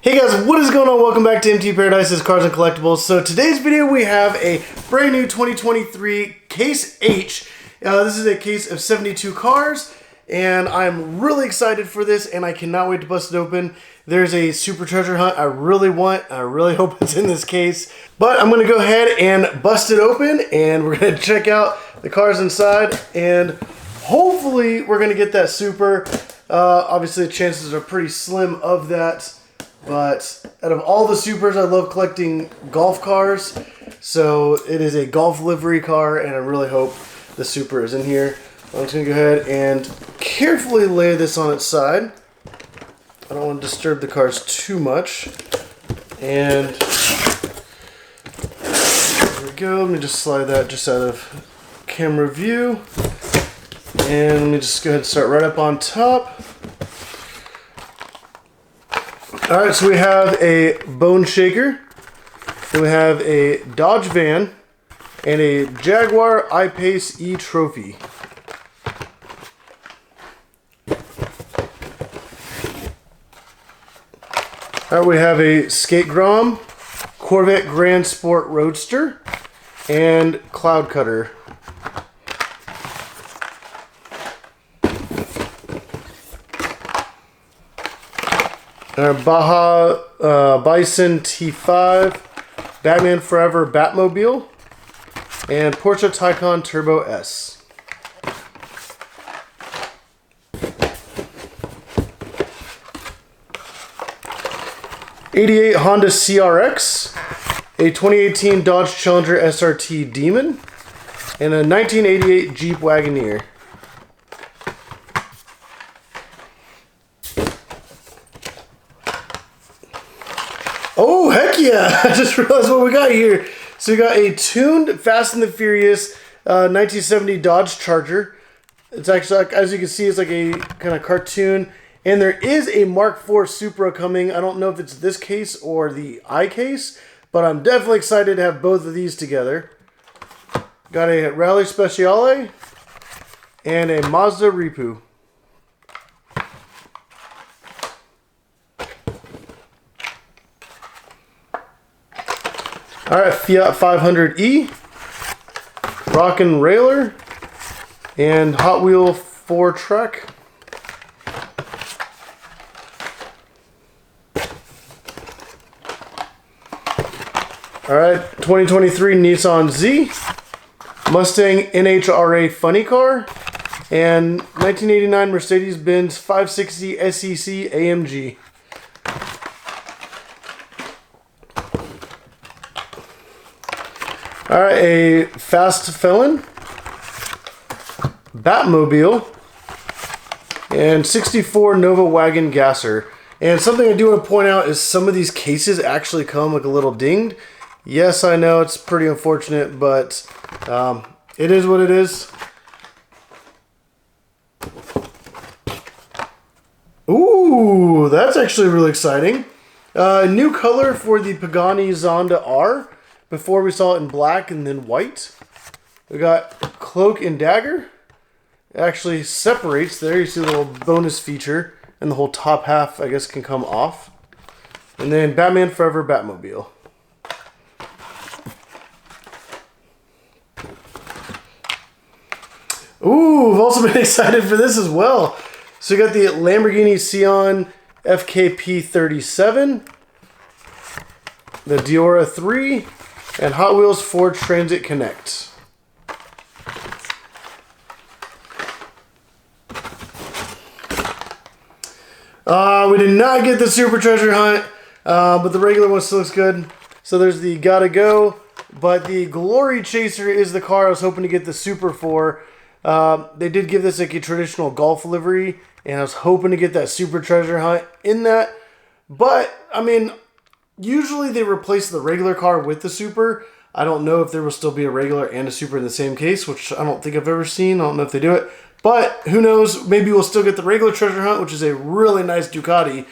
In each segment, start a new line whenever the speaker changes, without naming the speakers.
Hey guys, what is going on? Welcome back to MT Paradise's Cars and Collectibles. So today's video we have a brand new 2023 Case H. This is a case of 72 cars and I'm really excited for this and I cannot wait to bust it open. There's a super treasure hunt I really want. I really hope it's in this case. But I'm going to go ahead and bust it open and we're going to check out the cars inside and hopefully we're going to get that super. Obviously the chances are pretty slim of that. But out of all the supers, I love collecting golf cars. So it is a golf livery car, and I really hope the super is in here. I'm just going to go ahead and carefully lay this on its side. I don't want to disturb the cars too much. And there we go. Let me just slide that just out of camera view. And let me just go ahead and start right up on top. Alright, so we have a Bone Shaker, then we have a Dodge van, and a Jaguar I-Pace E Trophy. Alright, we have a Skate Grom, Corvette Grand Sport Roadster, and Cloud Cutter. Our Baja Bison T5, Batman Forever Batmobile, and Porsche Taycan Turbo S. '88 Honda CRX, a 2018 Dodge Challenger SRT Demon, and a 1988 Jeep Wagoneer. Oh, heck yeah! I just realized what we got here. So we got a tuned Fast and the Furious 1970 Dodge Charger. It's actually, like, as you can see, it's like a kind of cartoon. And there is a Mark IV Supra coming. I don't know if it's this case or the I case, but I'm definitely excited to have both of these together. Got a Rally Speciale and a Mazda Repu. Alright, Fiat 500e, Rockin' Railer, and Hot Wheel 4-Track. Alright, 2023 Nissan Z, Mustang NHRA Funny Car, and 1989 Mercedes-Benz 560 SEC AMG. Alright, a Fast Felon, Batmobile, and 64 Nova Wagon Gasser. And something I do want to point out is some of these cases actually come like a little dinged. Yes, I know it's pretty unfortunate, but it is what it is. Ooh, that's actually really exciting. New color for the Pagani Zonda R. Before we saw it in black and then white. We got Cloak and Dagger. It actually separates there. You see the little bonus feature. And the whole top half, I guess, can come off. And then Batman Forever Batmobile. Ooh, I've also been excited for this as well. So we got the Lamborghini Sion FKP 37. The Diora 3. And Hot Wheels Ford Transit Connect. We did not get the Super Treasure Hunt, but the regular one still looks good. So there's the Gotta Go, but the Glory Chaser is the car I was hoping to get the Super for. They did give this like a traditional golf livery, and I was hoping to get that Super Treasure Hunt in that. But, I mean, usually they replace the regular car with the Super. I don't know if there will still be a regular and a Super in the same case, which I don't think I've ever seen. I don't know if they do it. But who knows? Maybe we'll still get the regular Treasure Hunt, which is a really nice Ducati.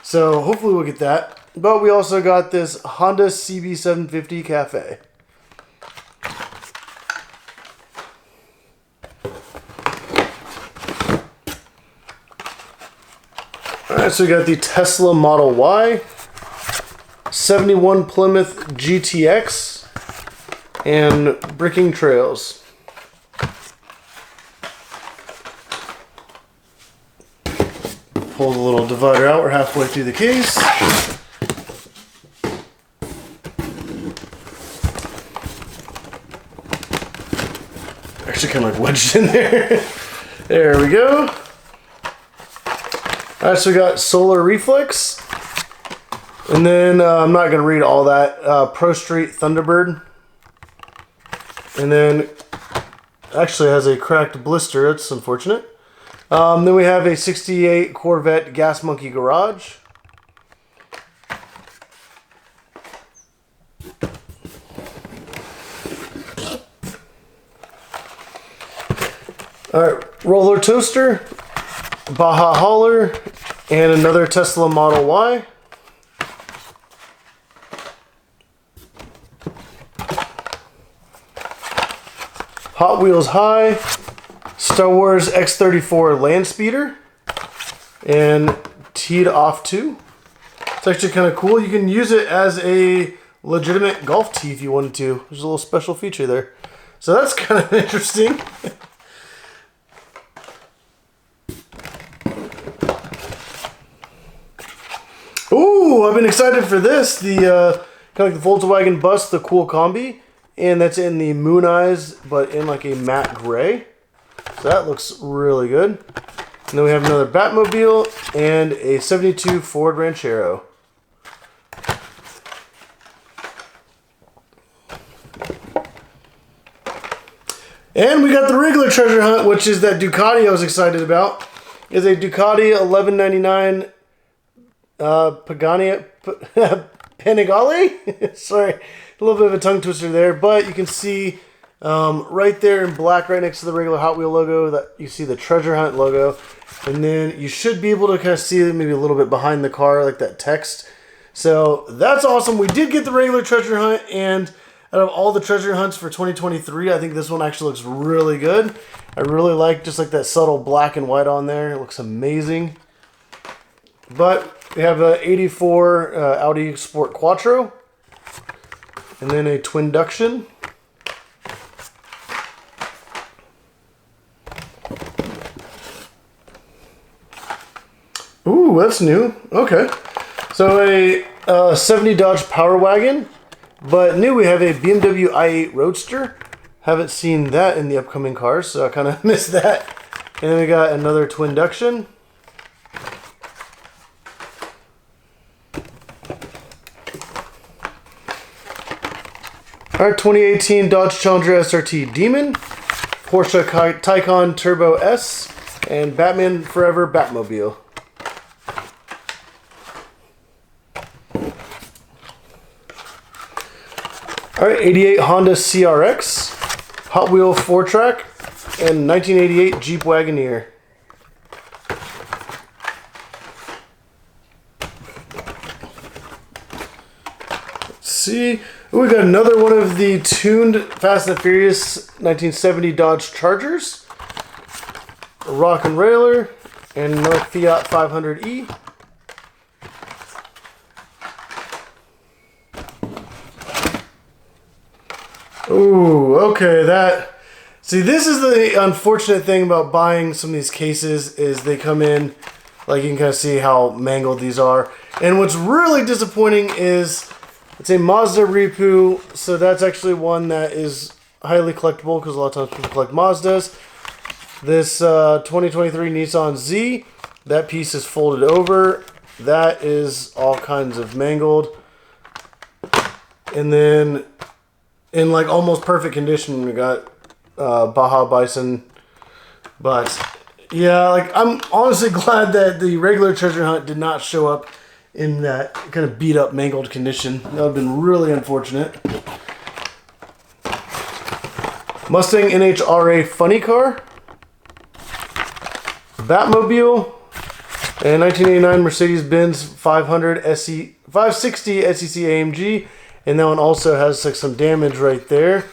So hopefully we'll get that. But we also got this Honda CB750 Cafe. Alright, so we got the Tesla Model Y, 71 Plymouth GTX, and Bricking Trails. Pull the little divider out. We're halfway through the case. Actually kind of like wedged in there. There we go. Alright, so we got Solar Reflex. And then, I'm not going to read all that. Pro Street Thunderbird. And then, actually has a cracked blister. That's unfortunate. Then we have a 68 Corvette Gas Monkey Garage. Alright, Roller Toaster, Baja Hauler, and another Tesla Model Y. Hot Wheels High, Star Wars X-34 Land Speeder, and Teed Off 2. It's actually kind of cool. You can use it as a legitimate golf tee if you wanted to. There's a little special feature there. So that's kind of interesting. Ooh, I've been excited for this. The kind of like the Volkswagen Bus, the Cool Combi. And that's in the Moon Eyes, but in like a matte gray. So that looks really good. And then we have another Batmobile and a 72 Ford Ranchero. And we got the regular treasure hunt, which is that Ducati I was excited about. It's a Ducati 1199 Panigale. Sorry, a little bit of a tongue twister there, but you can see right there in black, right next to the regular Hot Wheel logo, that you see the treasure hunt logo, and then you should be able to kind of see maybe a little bit behind the car, like that text. So that's awesome. We did get the regular treasure hunt, and out of all the treasure hunts for 2023, I think this one actually looks really good. I really like just like that subtle black and white on there. It looks amazing. But we have a 84 Audi Sport Quattro, and then a Twinduction. Ooh, that's new. Okay. So a 70 Dodge Power Wagon, but new we have a BMW i8 Roadster. Haven't seen that in the upcoming cars, so I kind of missed that. And then we got another Twinduction. Our 2018 Dodge Challenger SRT Demon, Porsche Taycan Turbo S, and Batman Forever Batmobile. Alright, 88 Honda CRX, Hot Wheel 4-track, and 1988 Jeep Wagoneer. Let's see. We got another one of the tuned Fast and Furious 1970 Dodge Chargers, a Rock and Railer, and another Fiat 500e. Ooh, okay, see, this is the unfortunate thing about buying some of these cases, is they come in, like you can kind of see how mangled these are. And what's really disappointing is it's a Mazda Repu, so that's actually one that is highly collectible because a lot of times people collect Mazdas. This 2023 Nissan Z, that piece is folded over. That is all kinds of mangled. And then in like almost perfect condition, we got Baja Bison. But yeah, like I'm honestly glad that the regular treasure hunt did not show up in that kind of beat up, mangled condition. That would have been really unfortunate. Mustang NHRA Funny Car, Batmobile, and 1989 Mercedes-Benz 560 SEC AMG, and that one also has like some damage right there.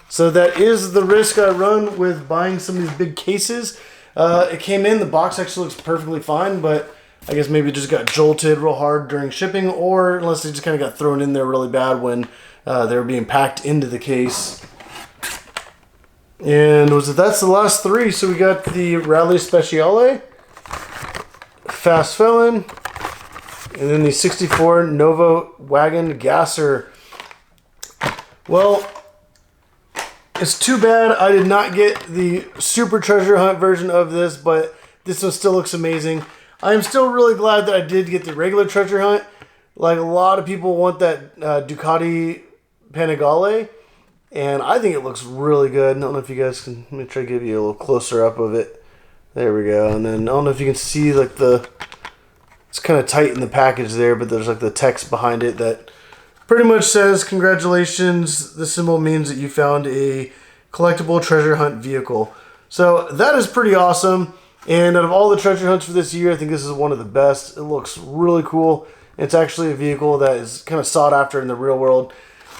So that is the risk I run with buying some of these big cases. It came in, the box actually looks perfectly fine, but I guess maybe just got jolted real hard during shipping, or unless they just kind of got thrown in there really bad when they were being packed into the case. And that's the last three. So we got the Rally Speciale, Fast Felon, and then the 64 Nova Wagon Gasser. Well, it's too bad I did not get the Super Treasure Hunt version of this, but this one still looks amazing. I am still really glad that I did get the regular Treasure Hunt. Like, a lot of people want that Ducati Panigale, and I think it looks really good. I don't know if you guys can, let me try to give you a little closer up of it. There we go. And then I don't know if you can see like it's kind of tight in the package there, but there's like the text behind it that pretty much says, congratulations, this symbol means that you found a collectible treasure hunt vehicle. So that is pretty awesome. And out of all the treasure hunts for this year, I think this is one of the best. It looks really cool. It's actually a vehicle that is kind of sought after in the real world.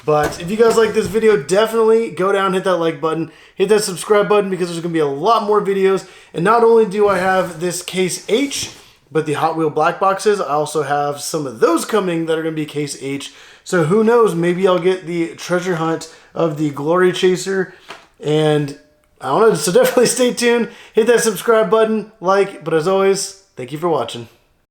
But if you guys like this video, definitely go down, hit that like button, hit that subscribe button, because there's going to be a lot more videos. And not only do I have this Case H, but the Hot Wheel black boxes, I also have some of those coming that are going to be Case H. So who knows, maybe I'll get the treasure hunt of the Glory Chaser. And I don't know, so definitely stay tuned, hit that subscribe button, like, but as always, thank you for watching.